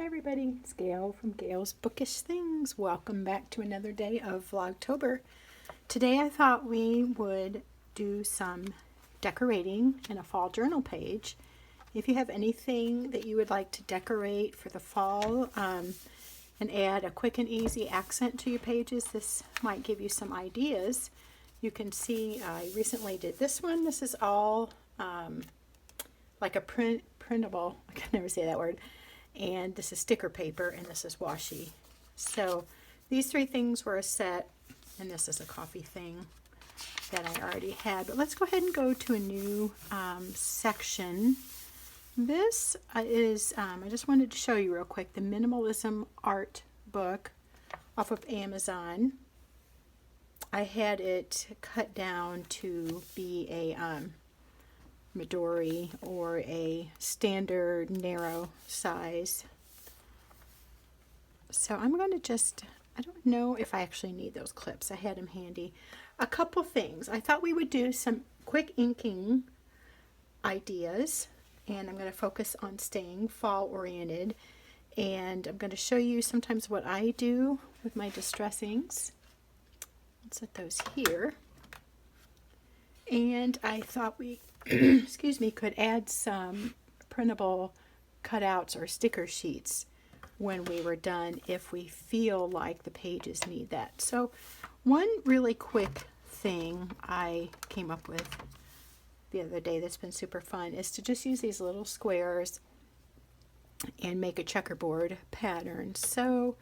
Hi everybody, it's Gail from Gail's Bookish Things. Welcome back to another day of Vlogtober. Today I thought we would do some decorating in a fall journal page. If you have anything that you would like to decorate for the fall and add a quick and easy accent to your pages, this might give you some ideas. You can see I recently did this one. This is all like a printable, I can never say that word. And this is sticker paper, and this is washi. So these three things were a set, and this is a coffee thing that I already had. But let's go ahead and go to a new section. This is, I just wanted to show you real quick, the Minimalism Art book off of Amazon. I had it cut down to be a Midori or a standard narrow size. So I'm going to just, I don't know if I actually need those clips. I had them handy. A couple things. I thought we would do some quick inking ideas, and I'm going to focus on staying fall oriented, and I'm going to show you sometimes what I do with my distress inks. Let's set those here. And I thought we excuse me, could add some printable cutouts or sticker sheets when we were done if we feel like the pages need that. So one really quick thing I came up with the other day that's been super fun is to just use these little squares and make a checkerboard pattern. So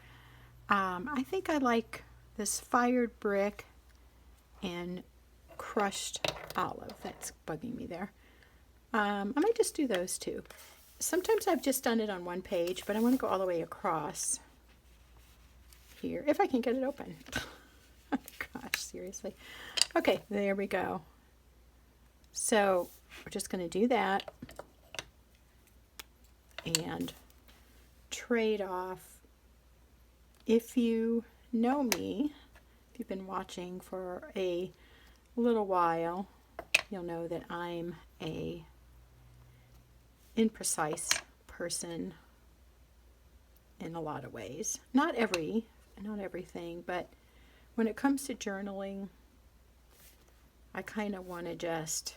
I think I like this fired brick and crushed olive. That's bugging me there. I might just do those two. Sometimes I've just done it on one page, but I want to go all the way across here, if I can get it open. Oh gosh, seriously. Okay, there we go. So we're just going to do that and trade off. If you know me, if you've been watching for a little while, you'll know that I'm a imprecise person in a lot of ways. Not everything, but when it comes to journaling, I kind of want to just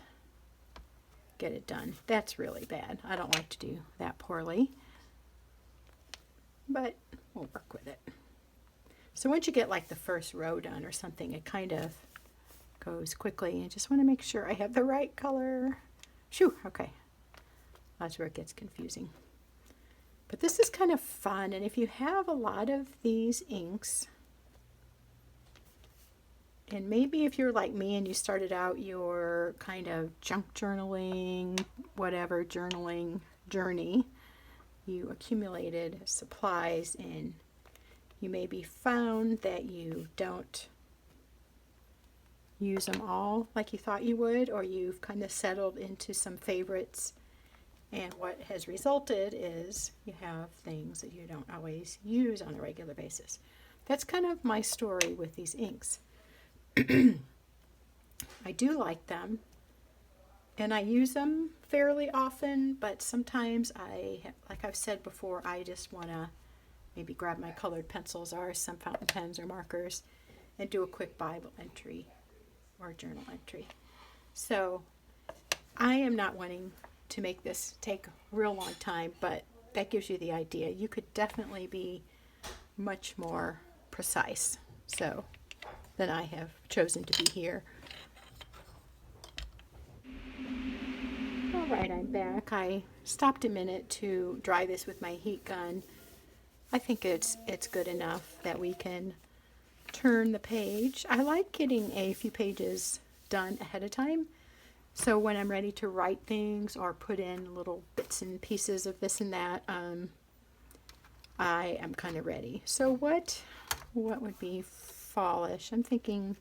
get it done. That's really bad. I don't like to do that poorly, but we'll work with it. So once you get like the first row done or something, it kind of goes quickly. I just want to make sure I have the right color. Shoo, okay. That's where it gets confusing. But this is kind of fun, and if you have a lot of these inks, and maybe if you're like me and you started out your kind of junk journaling, whatever journaling journey, you accumulated supplies and you maybe found that you don't use them all like you thought you would, or you've kind of settled into some favorites, and what has resulted is you have things that you don't always use on a regular basis. That's kind of my story with these inks. I do like them and I use them fairly often, but sometimes like I've said before, I just want to maybe grab my colored pencils or some fountain pens or markers and do a quick Bible entry or journal entry. So I am not wanting to make this take a real long time, but that gives you the idea. You could definitely be much more precise than I have chosen to be here. All right, I'm back. I stopped a minute to dry this with my heat gun. I think it's good enough that we can turn the page. I like getting a few pages done ahead of time, so when I'm ready to write things or put in little bits and pieces of this and that, I am kind of ready. So what would be fallish? I'm thinking,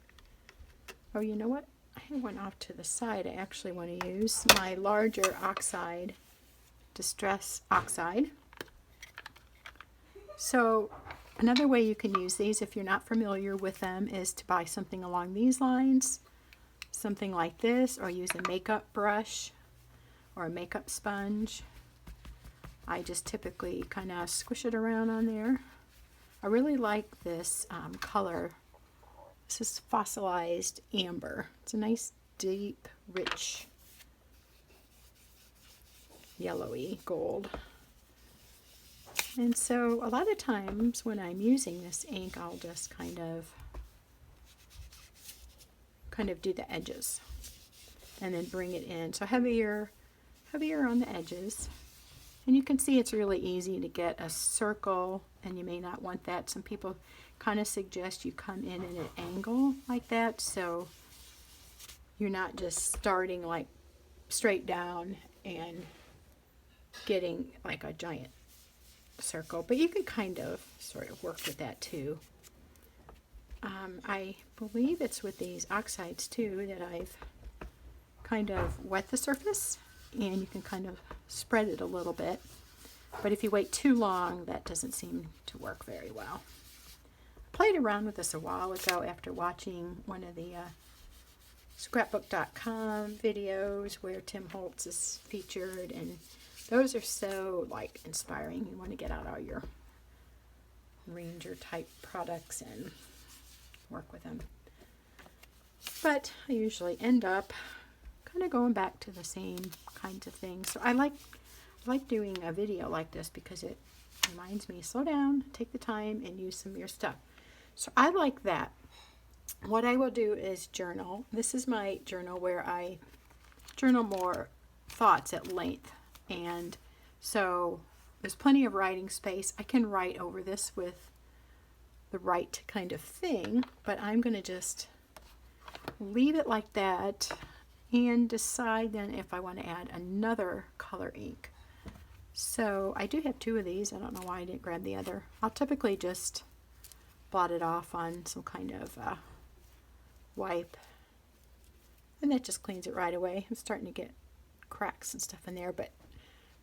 oh, you know what? I have one off to the side. I actually want to use my larger oxide, Distress Oxide. So another way you can use these, if you're not familiar with them, is to buy something along these lines, something like this, or use a makeup brush or a makeup sponge, I just typically kind of squish it around on there. I really like this color. This is fossilized amber. It's a nice, deep, rich, yellowy gold. And so a lot of times when I'm using this ink, I'll just kind of do the edges and then bring it in. So heavier on the edges. And you can see it's really easy to get a circle, and you may not want that. Some people kind of suggest you come in at an angle like that, so you're not just starting like straight down and getting like a giant circle, but you can kind of sort of work with that too. I believe it's with these oxides too that I've kind of wet the surface, and you can kind of spread it a little bit, but if you wait too long, that doesn't seem to work very well. I played around with this a while ago after watching one of the scrapbook.com videos where Tim Holtz is featured, and those are so like inspiring. You want to get out all your Ranger type products and work with them. But I usually end up kind of going back to the same kinds of things. So I like doing a video like this because it reminds me, slow down, take the time, and use some of your stuff. So I like that. What I will do is journal. This is my journal where I journal more thoughts at length. And so there's plenty of writing space. I can write over this with the right kind of thing, but I'm going to just leave it like that and decide then if I want to add another color ink. So I do have two of these. I don't know why I didn't grab the other. I'll typically just blot it off on some kind of wipe, and that just cleans it right away. I'm starting to get cracks and stuff in there, but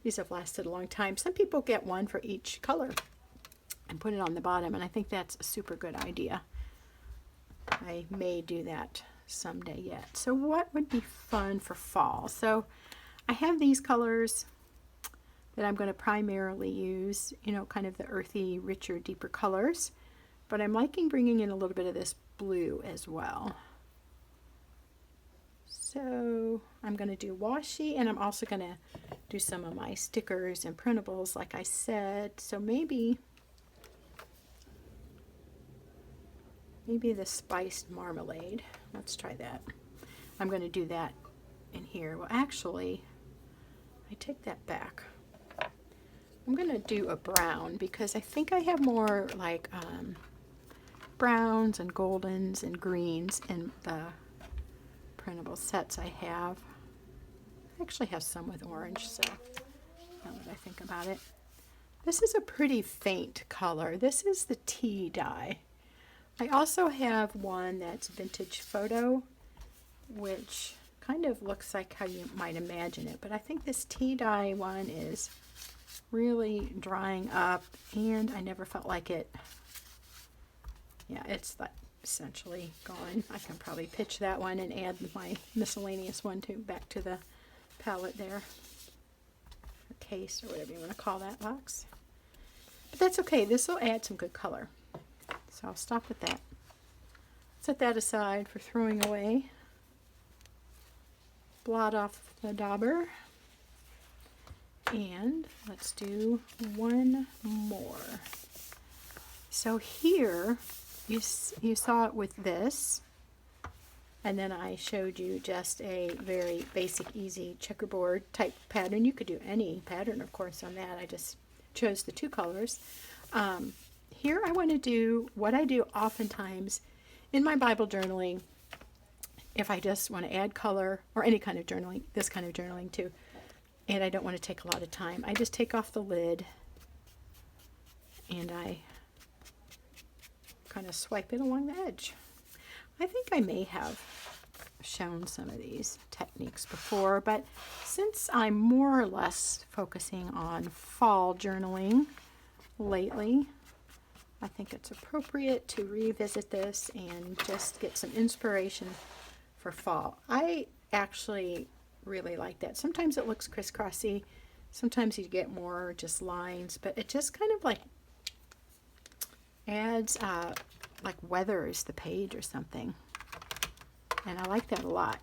these have lasted a long time. Some people get one for each color and put it on the bottom, and I think that's a super good idea. I may do that someday yet. So what would be fun for fall? So I have these colors that I'm going to primarily use, you know, kind of the earthy, richer, deeper colors, but I'm liking bringing in a little bit of this blue as well. So I'm going to do washi, and I'm also going to do some of my stickers and printables like I said. So maybe the spiced marmalade. Let's try that. I'm going to do that in here. Well, actually, I take that back. I'm going to do a brown because I think I have more like browns and goldens and greens in the printable sets I have. I actually have some with orange, so now that I think about it. This is a pretty faint color. This is the tea dye. I also have one that's vintage photo, which kind of looks like how you might imagine it, but I think this tea dye one is really drying up, and I never felt like it. Yeah, it's like essentially gone. I can probably pitch that one and add my miscellaneous one back to the palette there, or case, or whatever you want to call that box. But that's okay. This will add some good color. So I'll stop with that. Set that aside for throwing away. Blot off the dauber. And let's do one more. So here, you saw it with this. And then I showed you just a very basic, easy checkerboard type pattern. You could do any pattern, of course, on that. I just chose the two colors. Here I want to do what I do oftentimes in my Bible journaling. If I just want to add color, or any kind of journaling, this kind of journaling too, and I don't want to take a lot of time, I just take off the lid and I kind of swipe it along the edge. I think I may have shown some of these techniques before, but since I'm more or less focusing on fall journaling lately, I think it's appropriate to revisit this and just get some inspiration for fall. I actually really like that. Sometimes it looks crisscrossy, Sometimes you get more just lines, but it just kind of like adds, like weathers the page or something. And I like that a lot.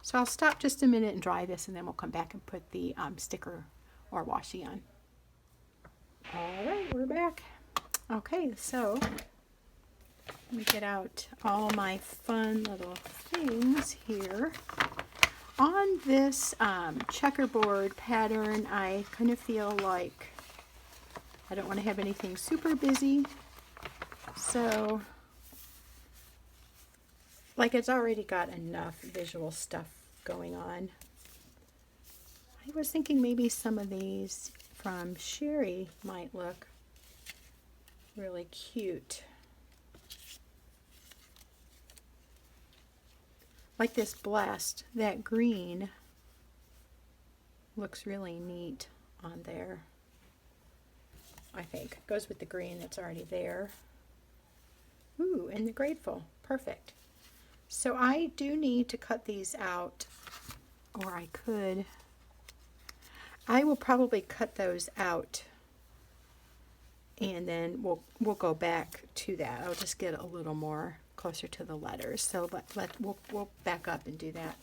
So I'll stop just a minute and dry this, and then we'll come back and put the sticker or washi on. All right, we're back. Okay, so let me get out all my fun little things here. On this checkerboard pattern, I kind of feel like I don't want to have anything super busy. So, like, it's already got enough visual stuff going on. I was thinking maybe some of these from Sherry might look really cute. Like this Blessed, that green looks really neat on there. I think goes with the green that's already there. Ooh, and the Grateful, perfect. So I do need to cut these out, or I will probably cut those out, and then we'll go back to that. I'll just get a little more closer to the letters. So we'll back up and do that.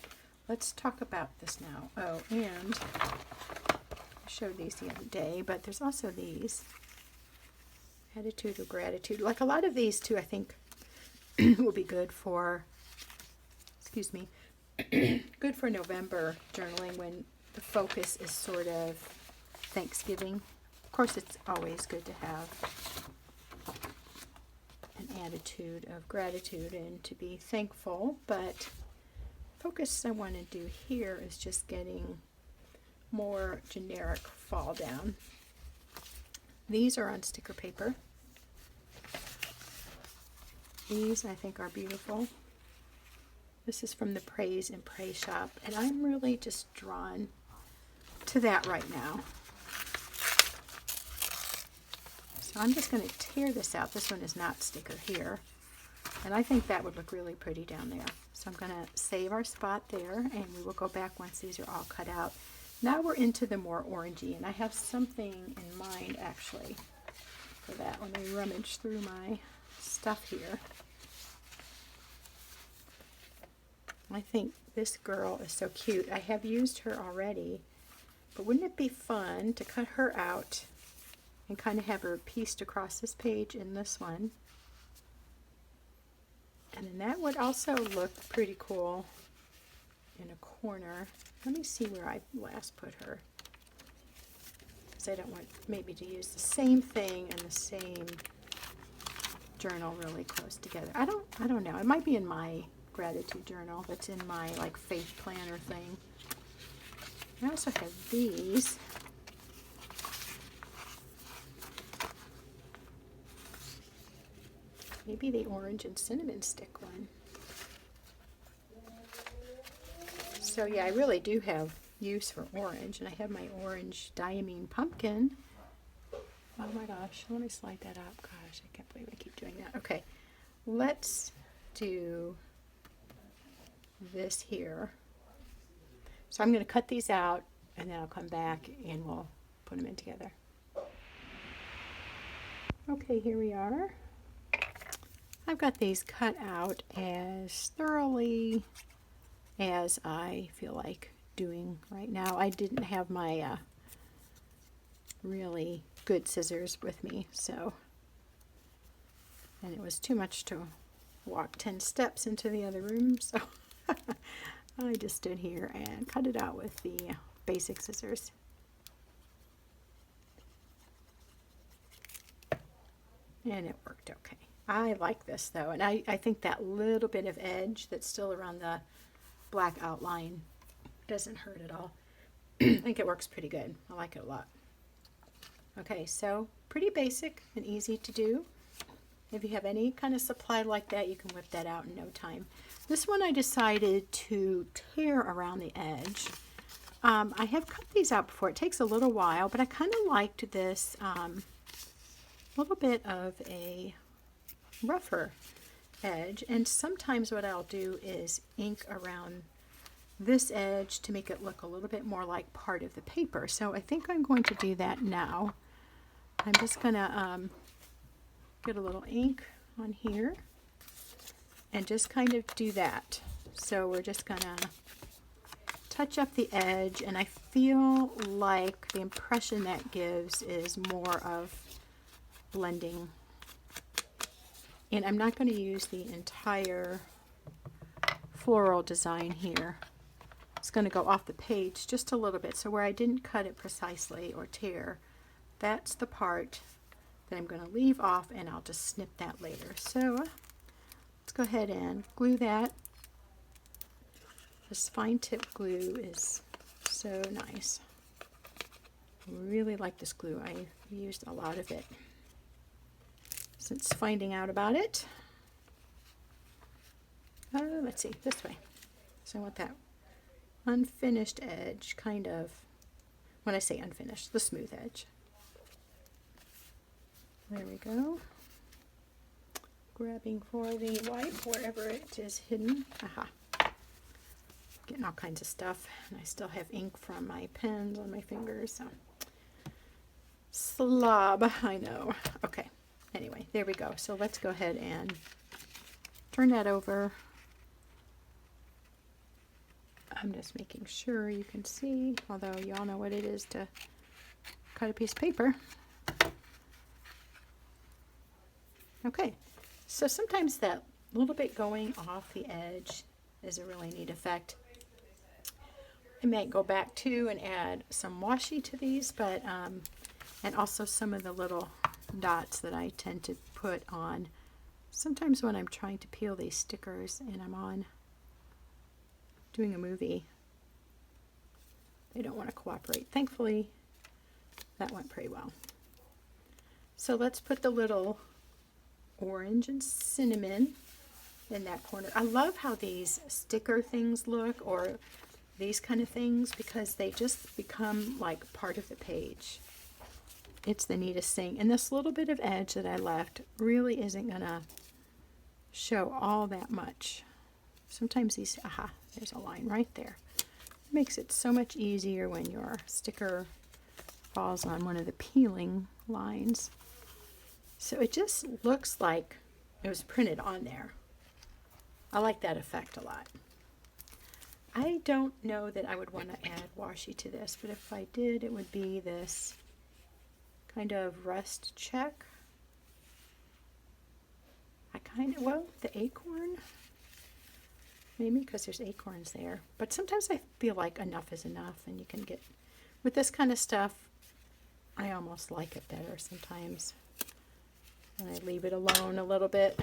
Let's talk about this now. Oh, and I showed these the other day, but there's also these. Attitude or Gratitude. Like a lot of these too, I think will be good for, excuse me, good for November journaling when the focus is sort of Thanksgiving. Of course, it's always good to have an attitude of gratitude and to be thankful, but focus I want to do here is just getting more generic fall down. These are on sticker paper. These I think are beautiful. This is from the Praise and Pray shop, and I'm really just drawn to that right now. So I'm just going to tear this out. This one is not sticker here, and I think that would look really pretty down there. So I'm going to save our spot there, and we will go back once these are all cut out. Now we're into the more orangey, and I have something in mind actually for that. Let me rummage through my stuff here. I think this girl is so cute. I have used her already, but wouldn't it be fun to cut her out and kind of have her pieced across this page in this one? And then that would also look pretty cool in a corner. Let me see where I last put her, because I don't want maybe to use the same thing and the same journal really close together. I don't know. It might be in my gratitude journal that's in my like faith planner thing. I also have these. Maybe the orange and cinnamon stick one. So yeah, I really do have use for orange, and I have my orange diamine pumpkin. Oh my gosh, let me slide that up. Gosh, I can't believe I keep doing that. Okay, let's do this here. So I'm going to cut these out, and then I'll come back and we'll put them in together. Okay, here we are. I've got these cut out as thoroughly as I feel like doing right now. I didn't have my really good scissors with me, so, and it was too much to walk 10 steps into the other room, so I just stood here and cut it out with the basic scissors. And it worked okay. I like this though, and I think that little bit of edge that's still around the black outline doesn't hurt at all. I think it works pretty good. I like it a lot. Okay, so pretty basic and easy to do. If you have any kind of supply like that, you can whip that out in no time. This one I decided to tear around the edge. I have cut these out before. It takes a little while, but I kind of liked this little bit of a rougher edge. And sometimes what I'll do is ink around this edge to make it look a little bit more like part of the paper. So I think I'm going to do that now. I'm just going to get a little ink on here and just kind of do that. So we're just going to touch up the edge, and I feel like the impression that gives is more of blending. And I'm not going to use the entire floral design here. It's going to go off the page just a little bit. So where I didn't cut it precisely or tear, that's the part that I'm going to leave off, and I'll just snip that later. So let's go ahead and glue that. This fine tip glue is so nice. I really like this glue. I used a lot of it since finding out about it. Let's see, this way. So I want that unfinished edge, kind of, when I say unfinished, the smooth edge. There we go. Grabbing for the wipe wherever it is hidden. Aha. Getting all kinds of stuff, and I still have ink from my pens on my fingers. So. Slob, I know. Okay, anyway, there we go. So let's go ahead and turn that over. I'm just making sure you can see, although you all know what it is to cut a piece of paper. Okay, so sometimes that little bit going off the edge is a really neat effect. I might go back to and add some washi to these, but and also some of the little dots that I tend to put on sometimes when I'm trying to peel these stickers and I'm on doing a movie. They don't want to cooperate. Thankfully, that went pretty well. So let's put the little orange and cinnamon in that corner. I love how these sticker things look, or these kind of things, because they just become like part of the page. It's the neatest thing. And this little bit of edge that I left really isn't gonna show all that much. Sometimes these, aha, there's a line right there. It makes it so much easier when your sticker falls on one of the peeling lines. So it just looks like it was printed on there. I like that effect a lot. I don't know that I would want to add washi to this, but if I did, it would be this kind of rust check. Well, the acorn, maybe, because there's acorns there. But sometimes I feel like enough is enough, and you can get, with this kind of stuff, I almost like it better sometimes. And I leave it alone a little bit.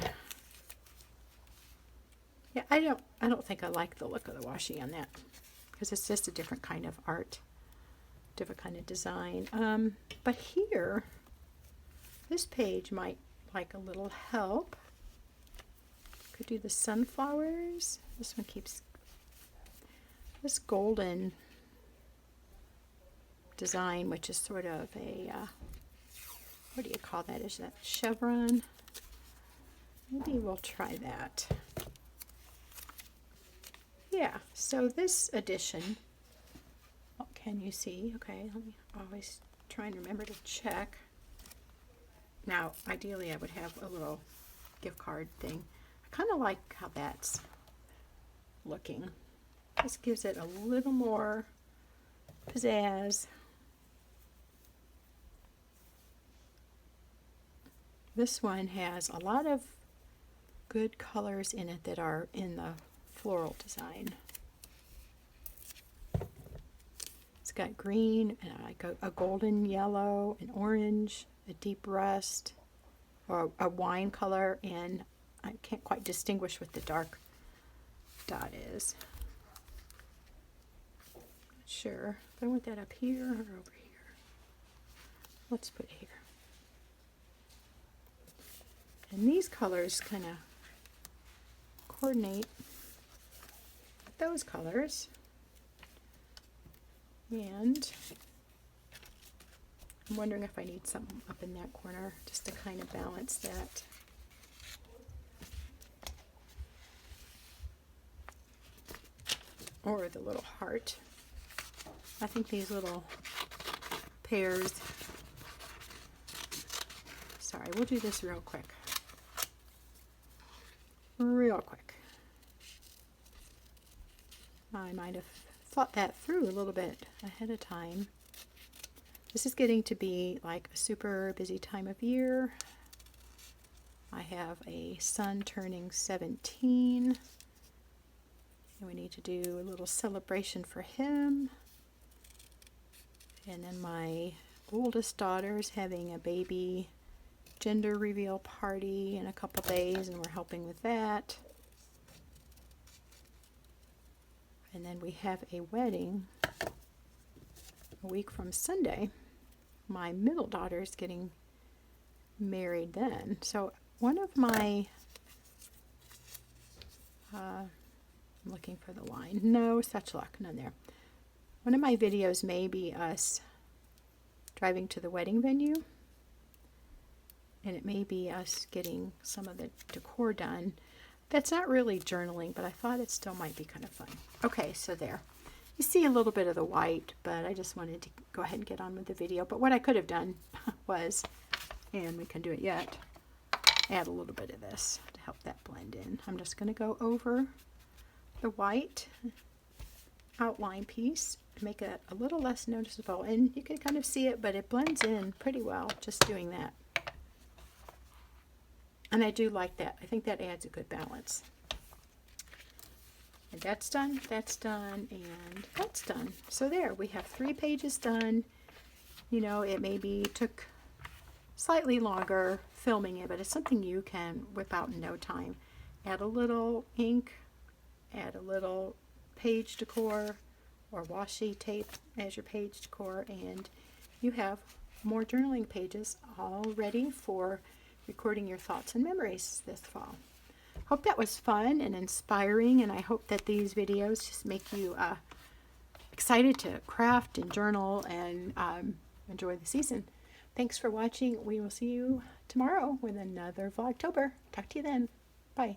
Yeah, I don't think I like the look of the washi on that, because it's just a different kind of art, different kind of design. But here, this page might like a little help. Could do the sunflowers. This one keeps this golden design, which is sort of a what do you call that? Is that chevron? Maybe we'll try that. Yeah, so this edition, what can you see? Okay, let me always try and remember to check. Now, ideally I would have a little gift card thing. I kind of like how that's looking. This gives it a little more pizzazz. This one has a lot of good colors in it that are in the floral design. It's got green and like a golden yellow, an orange, a deep rust, or a wine color, and I can't quite distinguish what the dark dot is. Not sure if I want that up here or over here. Let's put here. And these colors kind of coordinate with those colors. And I'm wondering if I need something up in that corner just to kind of balance that. or the little heart. I think these little pears, sorry, we'll do this real quick. Real quick. I might have thought that through a little bit ahead of time. This is getting to be like a super busy time of year. I have a son turning 17, and we need to do a little celebration for him. And then my oldest daughter's having a baby gender reveal party in a couple days, and we're helping with that. And then we have a wedding a week from Sunday. My middle daughter is getting married then. So one of my, I'm looking for the line. No such luck, none there. One of my videos may be us driving to the wedding venue. And it may be us getting some of the decor done. That's not really journaling, but I thought it still might be kind of fun. Okay, so there. You see a little bit of the white, but I just wanted to go ahead and get on with the video. But what I could have done was, and we can do it yet, add a little bit of this to help that blend in. I'm just going to go over the white outline piece to make it a little less noticeable. And you can kind of see it, but it blends in pretty well just doing that. And I do like that. I think that adds a good balance. And that's done, and that's done. So there, we have 3 pages done. You know, it maybe took slightly longer filming it, but it's something you can whip out in no time. Add a little ink, add a little page decor or washi tape as your page decor, and you have more journaling pages all ready for recording your thoughts and memories this fall. Hope that was fun and inspiring, and I hope that these videos just make you excited to craft and journal and enjoy the season. Thanks for watching. We will see you tomorrow with another Vlogtober. Talk to you then. Bye.